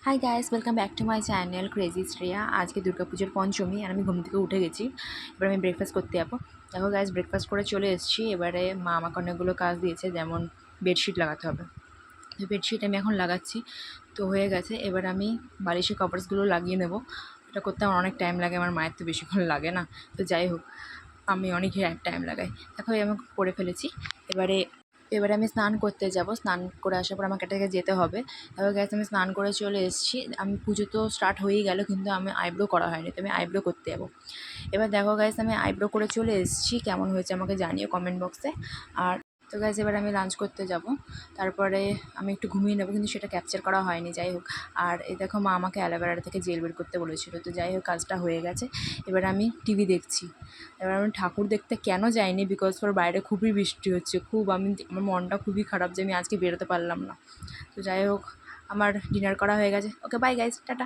Hi guys, welcome back to my channel crazy Shreya. আজকে দুর্গাপুজোর পঞ্চমী আর আমি ঘুম থেকে উঠে গেছি। এবার আমি ব্রেকফাস্ট করতে যাবো। দেখো গাইস, ব্রেকফাস্ট করে চলে এসেছি। এবারে মা আমাকে অনেকগুলো কাজ দিয়েছে, যেমন বেডশিট লাগাতে হবে। তো বেডশিট আমি এখন লাগাচ্ছি। তো হয়ে গেছে, এবার আমি বালিশের কভার্সগুলো লাগিয়ে নেব। এটা করতে আমার অনেক টাইম লাগে, আমার মায়ের তো বেশিক্ষণ লাগে না। তো যাই হোক, আমি অনেক টাইম লাগাই। দেখো আমি করে ফেলেছি। এবারে এবারে আমি স্নান করতে যাব। স্নান করে আসার পর আমাকে এটাকে যেতে হবে। তারপর গ্যাস আমি স্নান করে চলে এসেছি। আমি পুজো তো স্টার্ট হয়েই গেল, কিন্তু আমি আইব্রো করা হয়নি, তো আমি আইব্রো করতে যাবো। এবার দেখো গাইস, আমি আইব্রো করে চলে এসেছি। কেমন হয়েছে আমাকে জানিও কমেন্ট বক্সে। আর তো গাইস, এবার আমি লাঞ্চ করতে যাব। তারপরে আমি একটু ঘুমিয়ে নেবো, কিন্তু সেটা ক্যাপচার করা হয়নি। যাই হোক, আর এই দেখো মা আমাকে অ্যালোভেরা থেকে জেল বের করতে বলেছিল। তো যাই হোক, কাজটা হয়ে গেছে। এবার আমি টিভি দেখছি। এবার আমি ঠাকুর দেখতে কেন যাইনি, বিকজ ফর বাইরে খুবই বৃষ্টি হচ্ছে। আমার মনটা খুবই খারাপ যে আমি আজকে বেরোতে পারলাম না। তো যাই হোক, আমার ডিনার করা হয়ে গেছে। ওকে, বাই গাইস, টাটা।